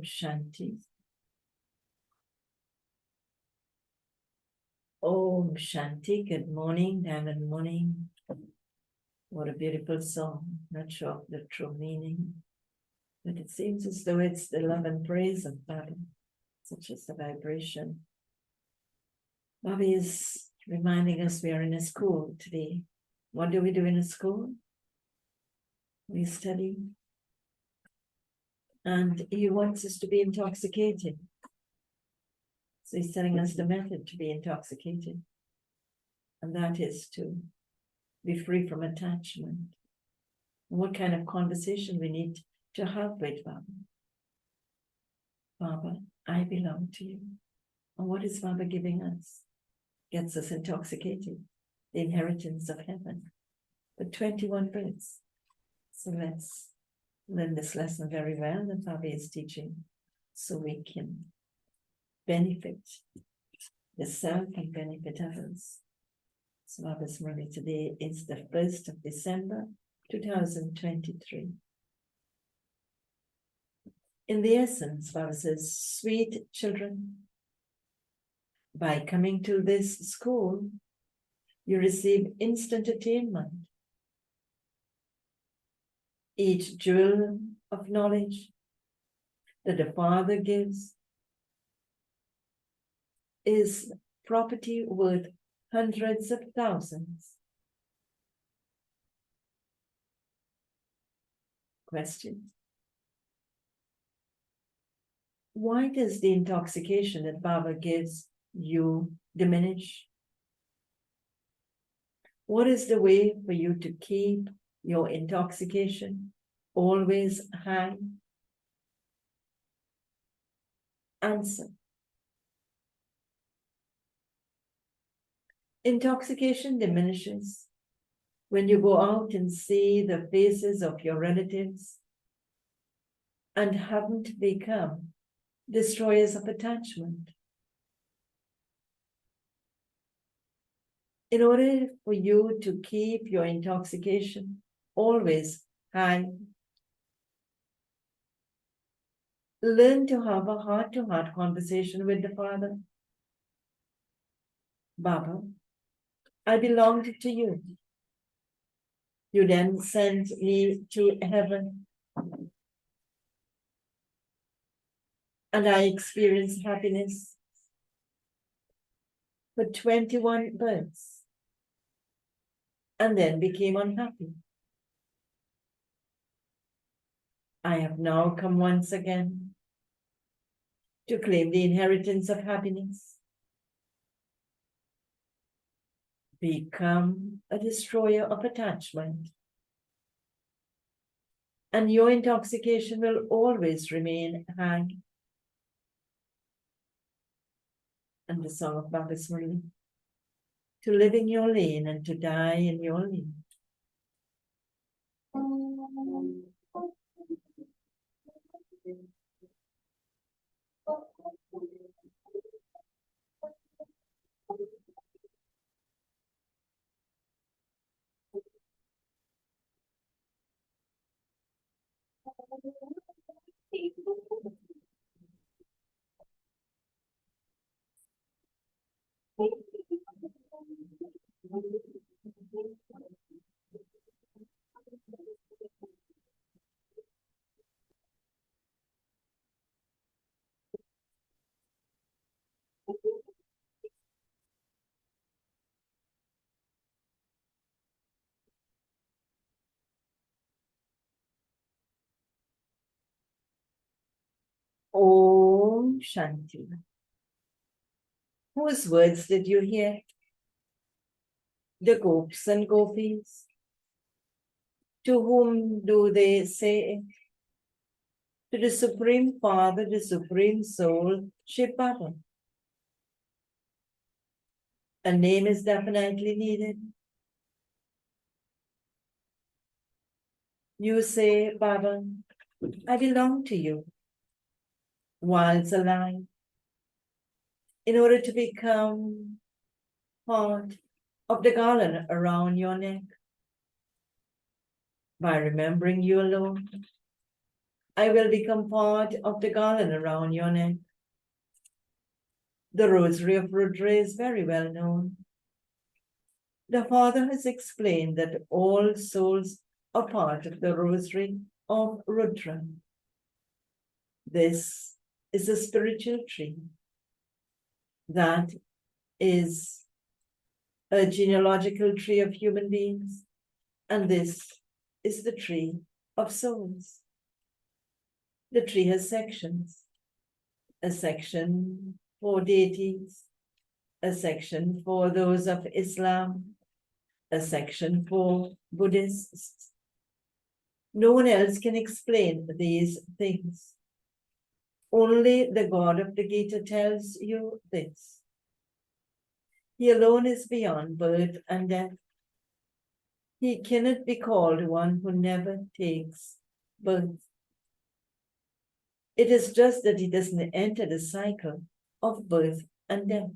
Shanti. Om Shanti. Good morning, Diamond Morning. What a beautiful song. Not sure of the true meaning, but it seems as though it's the love and praise of Baba, such as the vibration. Baba is reminding us we are in a school today. What do we do in a school? We study. And he wants us to be intoxicated. So he's telling us the method to be intoxicated. And that is to be free from attachment. What kind of conversation we need to have with Baba? Baba, I belong to you. And what is Baba giving us? Gets us intoxicated. The inheritance of heaven. For 21 births. So let's learn this lesson very well that Baba is teaching, so we can benefit the self and benefit others. So Baba's Murli today is the 1st of December, 2023. In the essence, Baba says, sweet children, by coming to this school, you receive instant attainment. Each jewel of knowledge that the Father gives is property worth hundreds of thousands. Question. Why does the intoxication that Baba gives you diminish? What is the way for you to keep your intoxication always high? Answer. Intoxication diminishes when you go out and see the faces of your relatives and haven't become destroyers of attachment. In order for you to keep your intoxication always high, learn to have a heart-to-heart conversation with the Father. Baba, I belonged to you. You then sent me to heaven, and I experienced happiness for 21 births, and then became unhappy. I have now come once again to claim the inheritance of happiness. Become a destroyer of attachment, and your intoxication will always remain high. And the song of Baba's Murli, to live in your lane and to die in your lane. Om Shanti. Whose words did you hear? The gopis and gopis. To whom do they say? To the Supreme Father, the Supreme Soul, Shiv Baba. A name is definitely needed. You say, Baba, I belong to you while it's alive, in order to become part of the garland around your neck. By remembering you alone, I will become part of the garland around your neck. The rosary of Rudra is very well known. The Father has explained that all souls are part of the rosary of Rudra. This is a spiritual tree that is a genealogical tree of human beings, and this is the tree of souls. The tree has sections, a section for deities, a section for those of Islam, a section for Buddhists. No one else can explain these things. Only the God of the Gita tells you this. He alone is beyond birth and death. He cannot be called one who never takes birth. It is just that he doesn't enter the cycle of birth and death.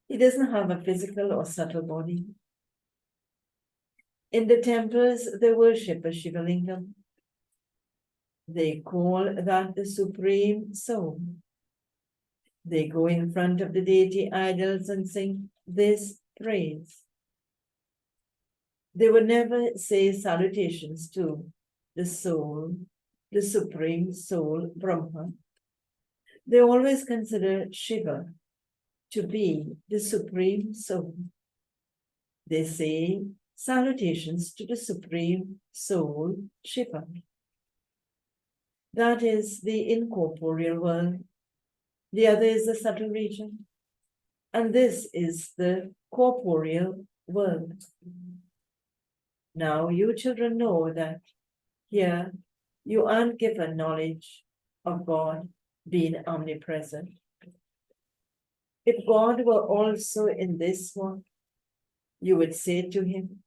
He doesn't have a physical or subtle body. In the temples, they worship a Shiva Lingam. They call that the Supreme Soul. They go in front of the deity idols and sing this praise. They would never say salutations to the soul, the Supreme Soul, Brahma. They always consider Shiva to be the Supreme Soul. They say salutations to the Supreme Soul, Shiva. That is the incorporeal world. The other is the subtle region. And this is the corporeal world. Now you children know that here you aren't given knowledge of God being omnipresent. If God were also in this one, you would say to him,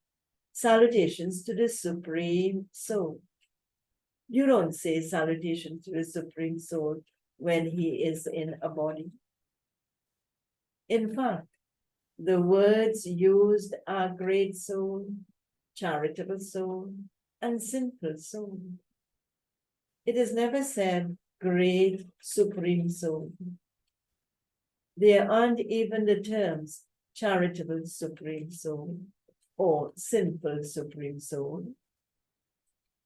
salutations to the Supreme Soul. You don't say salutations to the Supreme Soul when he is in a body. In fact, the words used are great soul, charitable soul, and sinful soul. It is never said great supreme soul. There aren't even the terms charitable supreme soul or sinful supreme soul.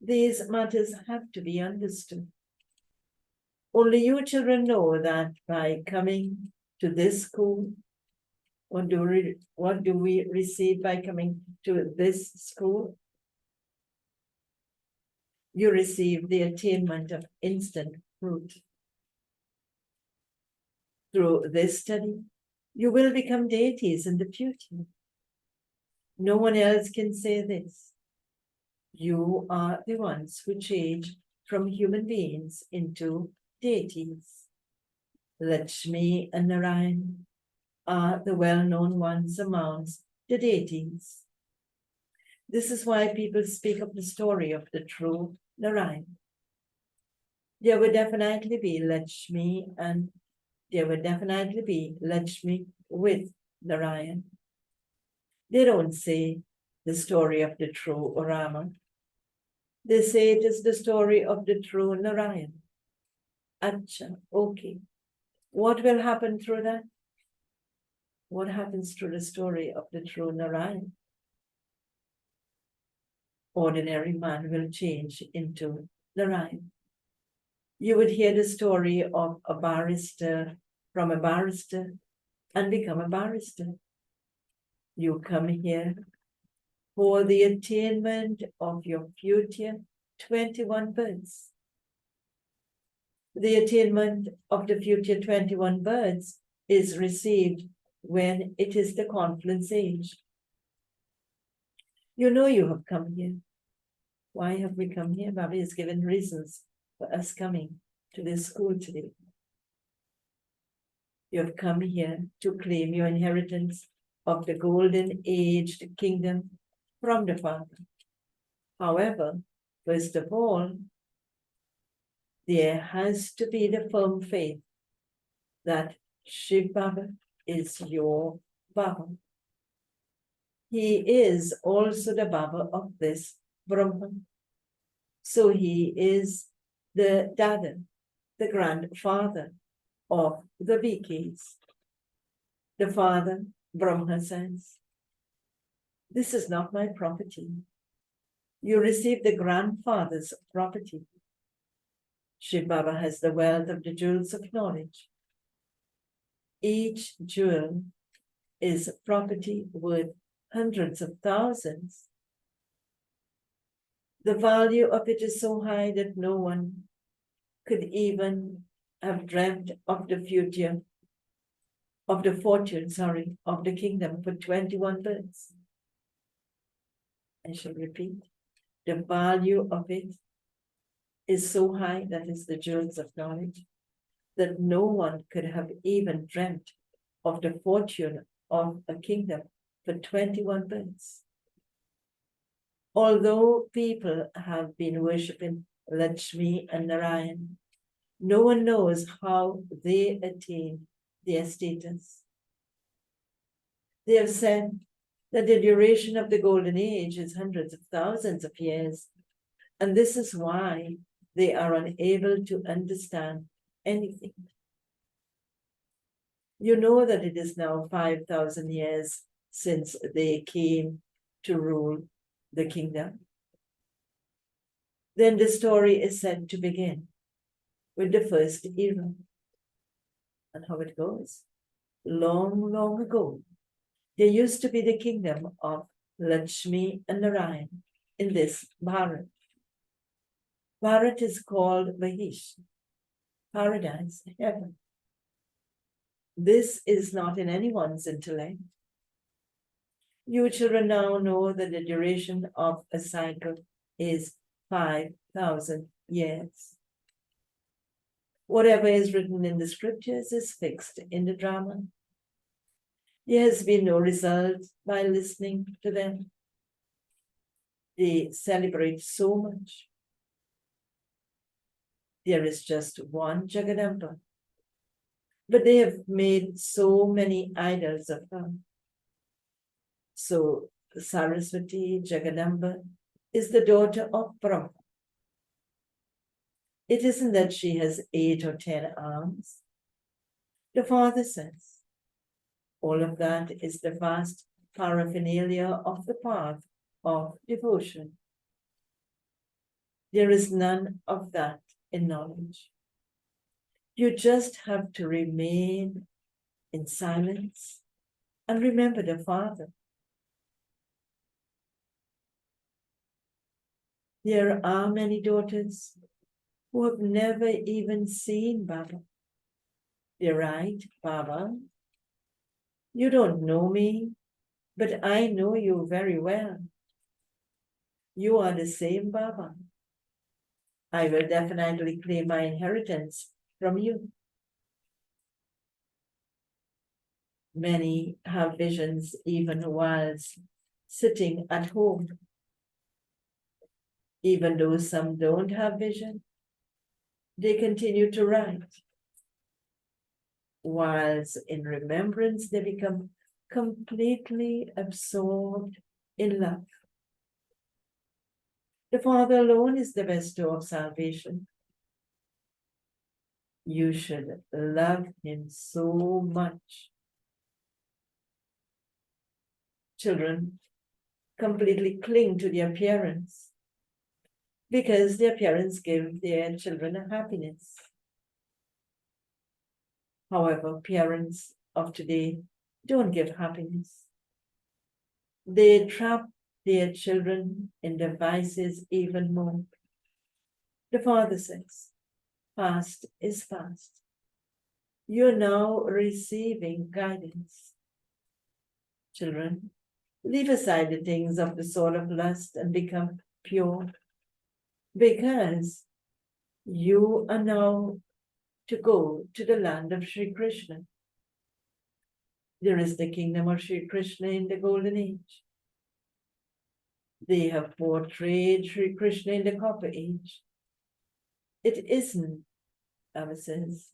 These matters have to be understood. Only you children know that by coming to this school, what do we receive by coming to this school? You receive the attainment of instant fruit. Through this study, you will become deities in the future. No one else can say this. You are the ones who change from human beings into deities. Lakshmi and Narayan are the well-known ones amongst the deities. This is why people speak of the story of the true Narayan. There will definitely be Lakshmi and there will definitely be Lakshmi with Narayan. They don't say the story of the true Rama. They say it is the story of the true Narayan. Acha, okay. What will happen through that? What happens through the story of the true Narayan? Ordinary man will change into Narayan. You would hear the story of a barrister from a barrister and become a barrister. You come here for the attainment of your future 21 births. The attainment of the future 21 births is received when it is the confluence age. You know you have come here. Why have we come here? Baba has given reasons for us coming to this school today. You have come here to claim your inheritance of the golden aged kingdom from the Father. However, first of all, there has to be the firm faith that Shiv Baba is your Baba. He is also the Baba of this Brahman. So he is the Dada, the grandfather of the Vikis. The father, Brahma, says, "This is not my property. You received the grandfather's property." Shiv Baba has the wealth of the jewels of knowledge. Each jewel is property worth hundreds of thousands. The value of it is so high that no one could even have dreamt of the future, of the fortune, of the kingdom for 21 births. I shall repeat, the value of it is so high, that is the jewels of knowledge, that no one could have even dreamt of the fortune of a kingdom for 21 births. Although people have been worshipping Lakshmi and Narayan, no one knows how they attain their status. They have said that the duration of the golden age is hundreds of thousands of years, and this is why they are unable to understand anything. You know that it is now 5,000 years since they came to rule the kingdom. Then the story is said to begin with the first era. And how it goes. Long, long ago, there used to be the kingdom of Lakshmi and Narayan in this Bharat. Bharat is called Vahish, paradise, heaven. This is not in anyone's intellect. You children now know that the duration of a cycle is 5,000 years. Whatever is written in the scriptures is fixed in the drama. There has been no result by listening to them. They celebrate so much. There is just one Jagadamba, but they have made so many idols of her. So Saraswati Jagadamba is the daughter of Brahma. It isn't that she has 8 or 10 arms. The father says, all of that is the vast paraphernalia of the path of devotion. There is none of that in knowledge. You just have to remain in silence and remember the Father. There are many daughters who have never even seen Baba. They're right, Baba. You don't know me, but I know you very well. You are the same Baba. I will definitely claim my inheritance from you. Many have visions even whilst sitting at home. Even though some don't have vision, they continue to write. Whilst in remembrance, they become completely absorbed in love. The Father alone is the bestower of salvation. You should love him so much. Children completely cling to their parents because their parents give their children a happiness. However, parents of today don't give happiness. They trap their children in devices even more. The Father says, fast is fast. You're now receiving guidance. Children, leave aside the things of the sort of lust and become pure, because you are now to go to the land of Sri Krishna. There is the kingdom of Sri Krishna in the golden age. They have portrayed Sri Krishna in the copper age. It isn't, Baba says,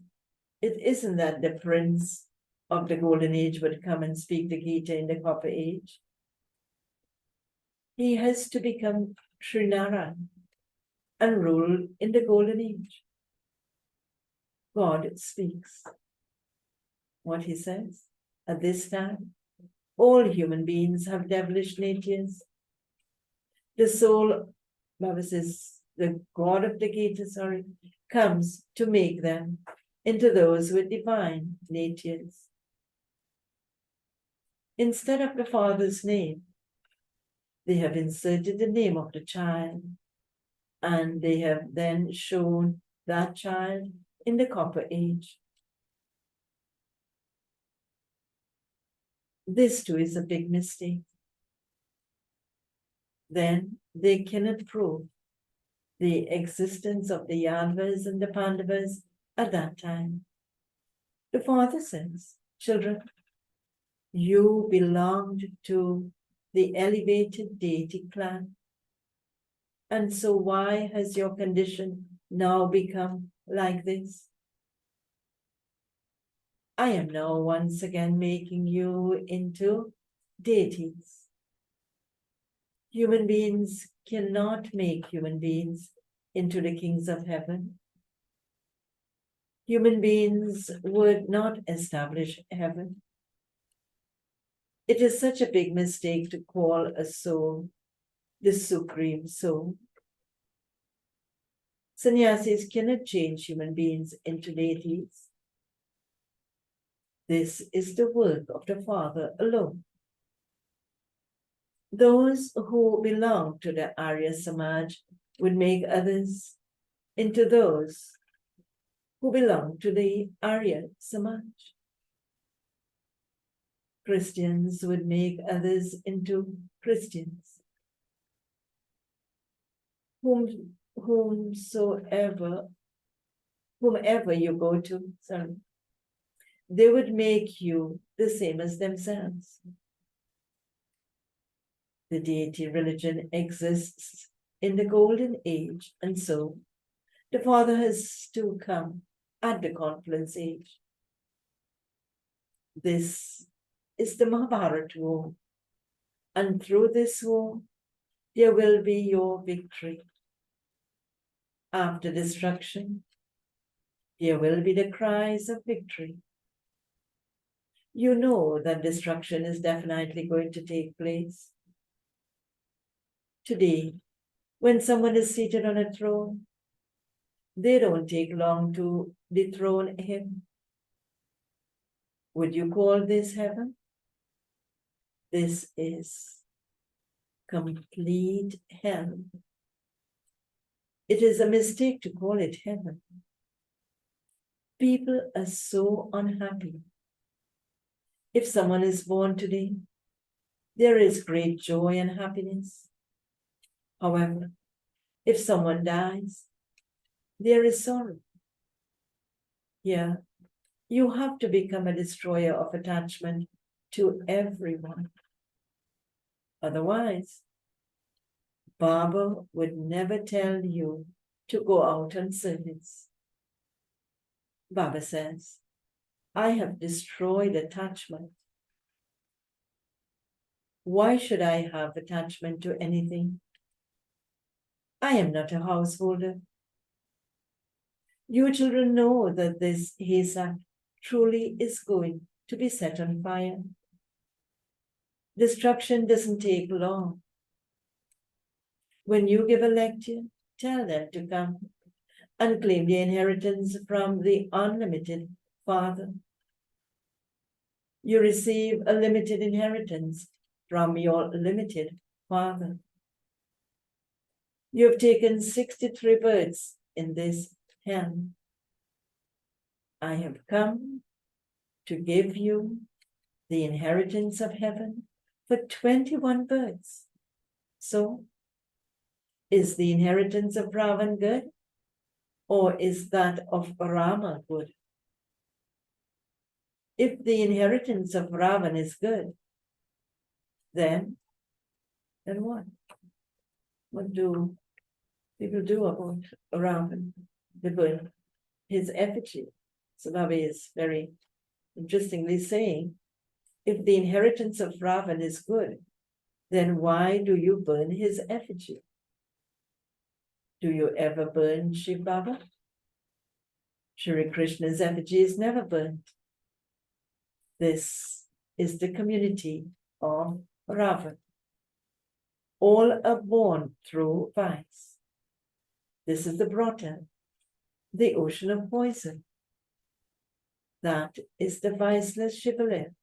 it isn't that the prince of the golden age would come and speak the Gita in the copper age. He has to become Srinarayan. and rule in the golden age. God speaks. What he says at this time, all human beings have devilish natures. The soul, Bible says, the God of the gate, comes to make them into those with divine natures. Instead of the Father's name, they have inserted the name of the child, and they have then shown that child in the copper age. This too is a big mistake. Then they cannot prove the existence of the Yadavas and the Pandavas at that time. The Father says, children, you belonged to the elevated deity clan. And so why has your condition now become like this? I am now once again making you into deities. Human beings cannot make human beings into the kings of heaven. Human beings would not establish heaven. It is such a big mistake to call a soul the supreme soul. Sannyasis cannot change human beings into deities. This is the work of the Father alone. Those who belong to the Arya Samaj would make others into those who belong to the Arya Samaj. Christians would make others into Christians. Whomever you go to, they would make you the same as themselves. The deity religion exists in the golden age, and so the Father has to come at the confluence age. This is the Mahabharata war, and through this war, there will be your victory. After destruction, there will be the cries of victory. You know that destruction is definitely going to take place. Today, when someone is seated on a throne, they don't take long to dethrone him. Would you call this heaven? This is complete hell. It is a mistake to call it heaven. People are so unhappy. If someone is born today, there is great joy and happiness. However, if someone dies, there is sorrow. Yeah, you have to become a destroyer of attachment to everyone. Otherwise, Baba would never tell you to go out on service. Baba says, I have destroyed attachment. Why should I have attachment to anything? I am not a householder. You children know that this Hesa truly is going to be set on fire. Destruction doesn't take long. When you give a lecture, tell them to come and claim the inheritance from the unlimited Father. You receive a limited inheritance from your limited Father. You have taken 63 births in this hell. I have come to give you the inheritance of heaven for 21 births. So, is the inheritance of Ravan good? Or is that of Rama good? If the inheritance of Ravan is good, then what? What do people do about Ravan? They burn his effigy. So Baba is very interestingly saying, if the inheritance of Ravan is good, then why do you burn his effigy? Do you ever burn Shiv Baba? Shri Krishna's effigy is never burnt. This is the community of Rava. All are born through vice. This is the Brota, the ocean of poison. That is the viceless Shivalaya,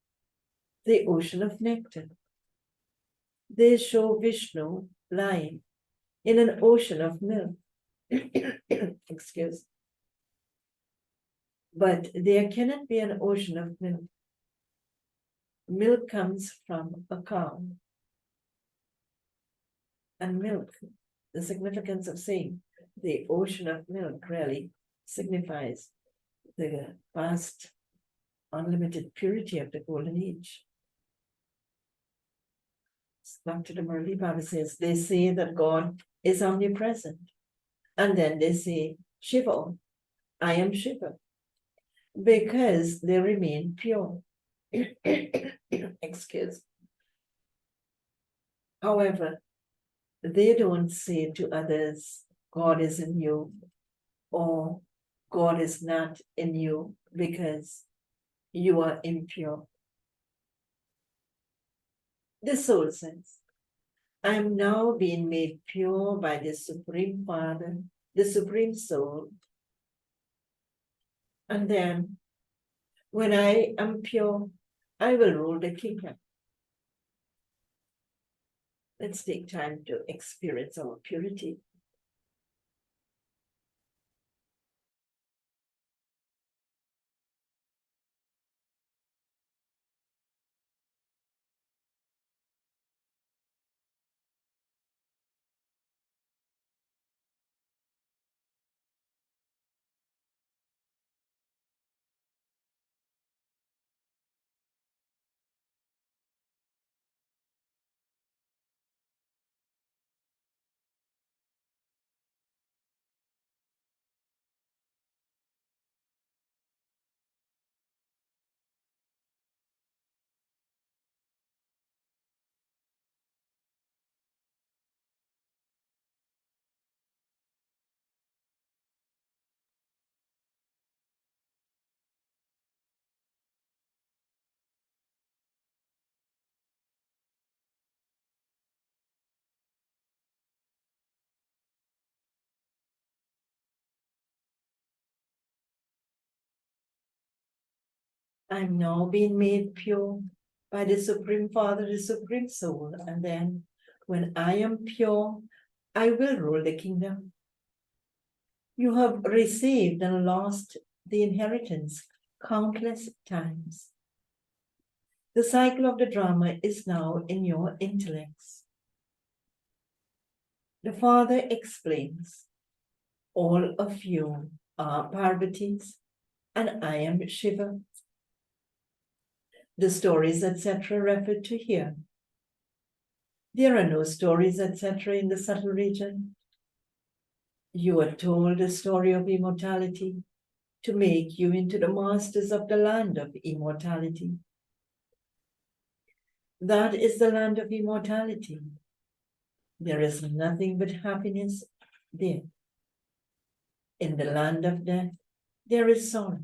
the ocean of nectar. They show Vishnu lying in an ocean of milk. Excuse. But there cannot be an ocean of milk. Milk comes from a cow. And milk, the significance of saying the ocean of milk really signifies the vast, unlimited purity of the golden age. Dr. Murli Baba says, they say that God is omnipresent. And then they say, Shiva, I am Shiva. Because they remain pure. Excuse. However, they don't say to others, God is in you, or God is not in you because you are impure. The soul says, I am now being made pure by the Supreme Father, the Supreme Soul. And then, when I am pure, I will rule the kingdom. Let's take time to experience our purity. I'm now being made pure by the Supreme Father, the Supreme Soul. And then, when I am pure, I will rule the kingdom. You have received and lost the inheritance countless times. The cycle of the drama is now in your intellects. The Father explains, all of you are Parvatis, and I am Shiva. The stories, etc., referred to here. There are no stories, etc., in the subtle region. You are told the story of immortality to make you into the masters of the land of immortality. That is the land of immortality. There is nothing but happiness there. In the land of death, there is sorrow,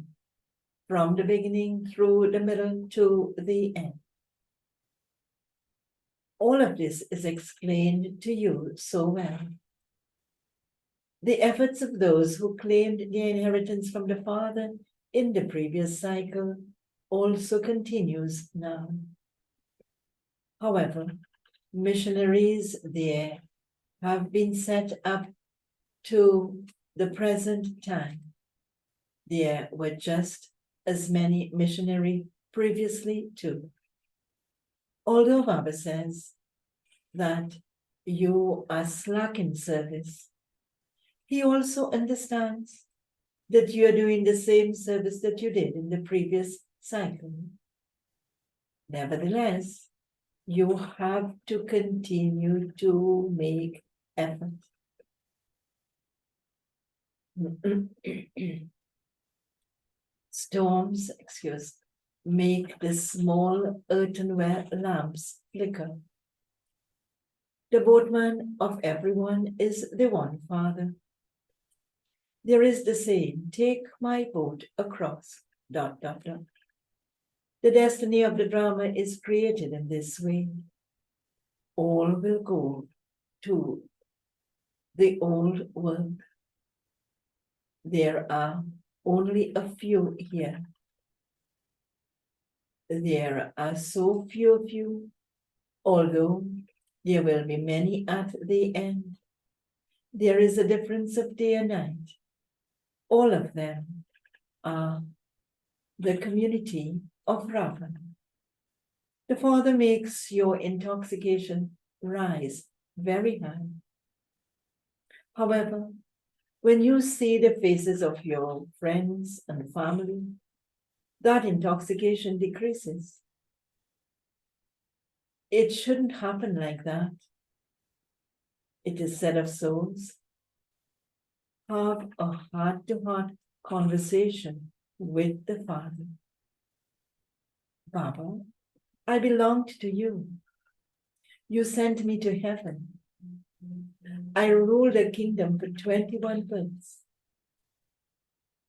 from the beginning through the middle to the end. All of this is explained to you so well. The efforts of those who claimed their inheritance from the Father in the previous cycle also continues now. However, missionaries there have been set up to the present time. There were just as many missionaries previously too. Although Baba says that you are slack in service, he also understands that you are doing the same service that you did in the previous cycle. Nevertheless, you have to continue to make effort. Storms, make the small earthenware lamps flicker. The boatman of everyone is the one Father. There is the saying, take my boat across, ... The destiny of the drama is created in this way. All will go to the old world. There are only a few here. There are so few of you, although there will be many at the end. There is a difference of day and night. All of them are the community of Ravan. The Father makes your intoxication rise very high. However, when you see the faces of your friends and family, that intoxication decreases. It shouldn't happen like that. It is said of souls, have a heart-to-heart conversation with the Father. Baba, I belonged to you. You sent me to heaven. I ruled a kingdom for 21 births,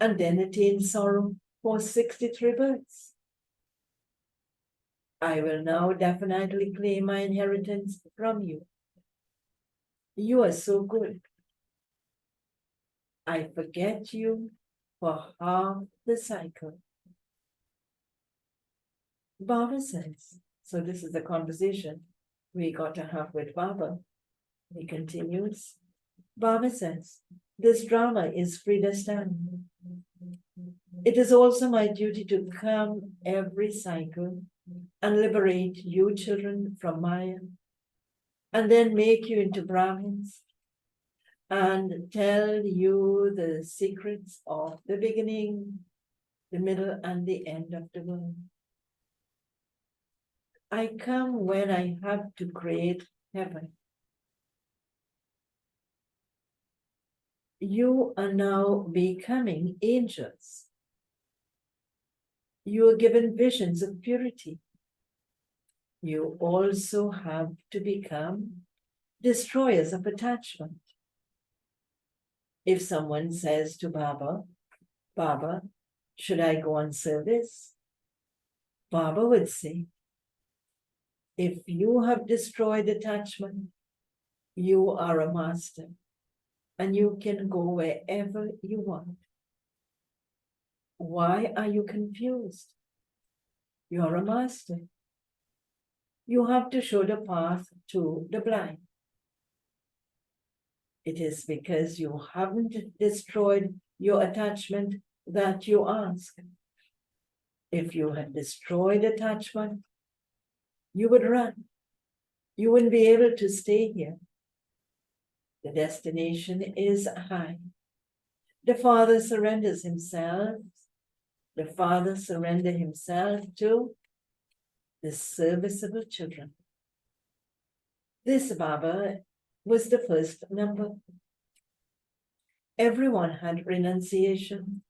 and then attained sorrow for 63 births. I will now definitely claim my inheritance from you. You are so good. I forget you for half the cycle. Baba says, so this is the conversation we got to have with Baba. He continues, Baba says, this drama is predestined. It is also my duty to come every cycle and liberate you children from Maya, and then make you into Brahmins, and tell you the secrets of the beginning, the middle, and the end of the world. I come when I have to create heaven. You are now becoming angels. You are given visions of purity. You also have to become destroyers of attachment. If someone says to Baba, Baba, should I go on service? Baba would say, if you have destroyed attachment, you are a master, and you can go wherever you want. Why are you confused? You're a master. You have to show the path to the blind. It is because you haven't destroyed your attachment that you ask. If you had destroyed attachment, you would run. You wouldn't be able to stay here. The destination is high. The Father surrenders himself. The Father surrenders himself to the serviceable children. This Baba was the first number. Everyone had renunciation,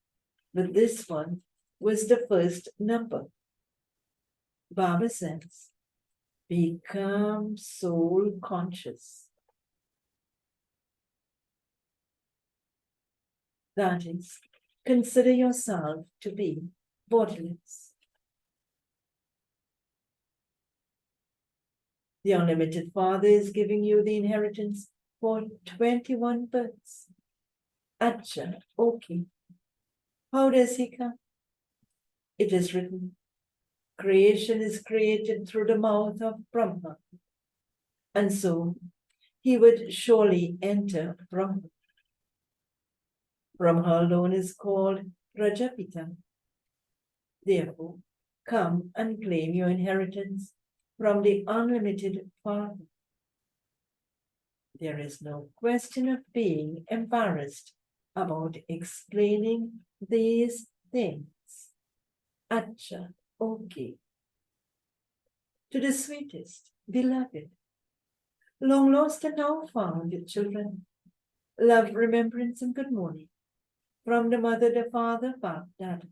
but this one was the first number. Baba says, become soul conscious. That is, consider yourself to be bodiless. The unlimited Father is giving you the inheritance for 21 births. Acha, okay. How does he come? It is written, creation is created through the mouth of Brahma. And so he would surely enter Brahma. Brahma alone is called Prajapita. Therefore, come and claim your inheritance from the unlimited Father. There is no question of being embarrassed about explaining these things. Acha, okay. To the sweetest, beloved, long lost and now found children, love, remembrance, and good morning from the Mother, the Father, Dad.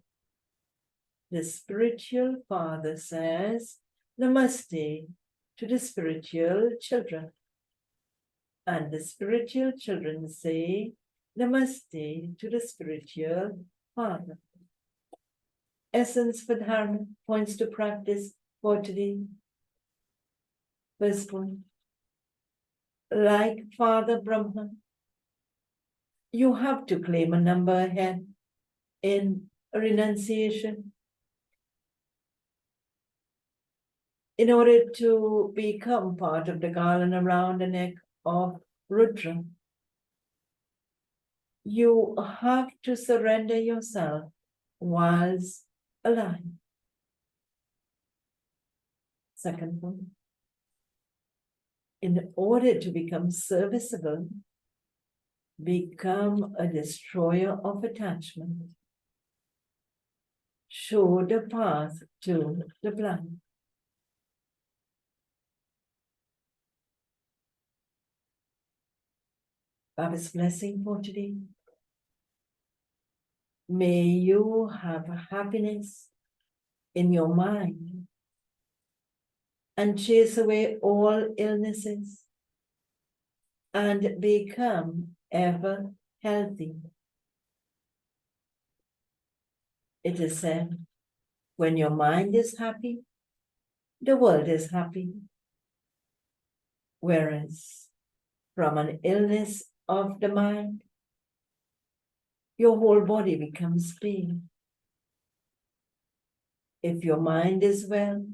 The spiritual Father says, Namaste to the spiritual children. And the spiritual children say, Namaste to the spiritual father. Essence for Dharma points to practice for today. First point. Like Father Brahma, you have to claim a number ahead in renunciation in order to become part of the garland around the neck of Rudra. You have to surrender yourself whilst alive. Second point. In order to become serviceable, become a destroyer of attachment. Show the path to the blind. Baba's blessing for today. May you have happiness in your mind and chase away all illnesses and become ever healthy. It is said, when your mind is happy, the world is happy. Whereas from an illness of the mind, your whole body becomes pain. If your mind is well,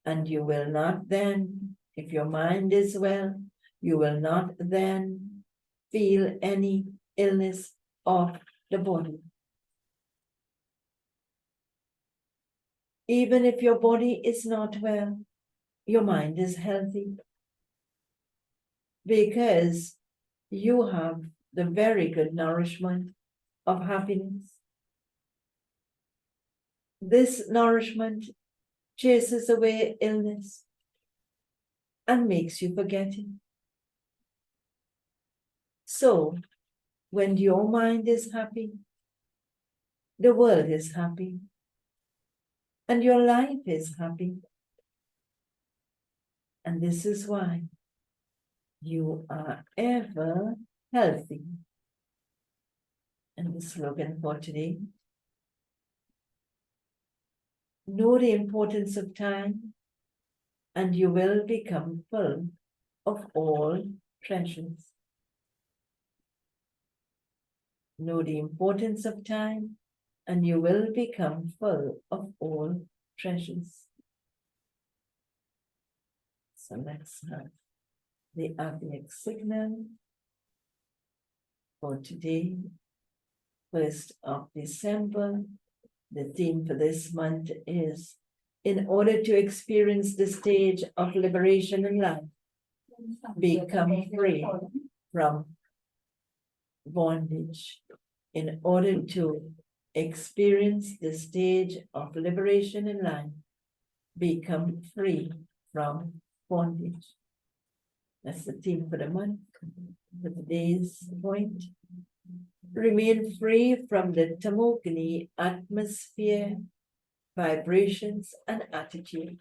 and you will not then, if your mind is well, you will not then feel any illness of the body. Even if your body is not well, your mind is healthy because you have the very good nourishment of happiness. This nourishment chases away illness and makes you forgetting. So, when your mind is happy, the world is happy, and your life is happy. And this is why you are ever healthy. And the slogan for today, know the importance of time, and you will become full of all treasures. Know the importance of time, and you will become full of all treasures. So let's have the Avyak signal for today, 1st of December. The theme for this month is, in order to experience the stage of liberation in life, become free from bondage. In order to experience the stage of liberation in life, become free from bondage. That's the theme for the month. For today's point, remain free from the Tamogani atmosphere, vibrations, and attitude.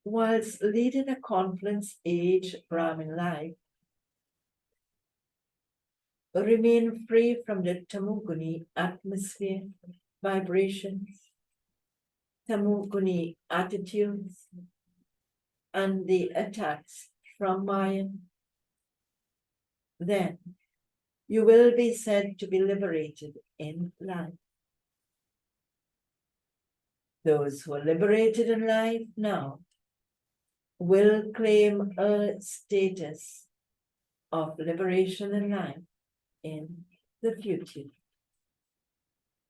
Whilst leading a confluence age Brahmin life, remain free from the Tamogani atmosphere, vibrations, Tamogani attitudes, and the attacks from Maya. Then you will be said to be liberated in life. Those who are liberated in life now will claim a status of liberation in life in the future.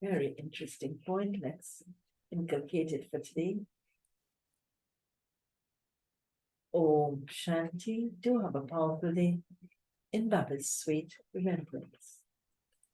Very interesting point. Let's inculcate it for today. Om Shanti. Do have a powerful day in Baba's sweet remembrance.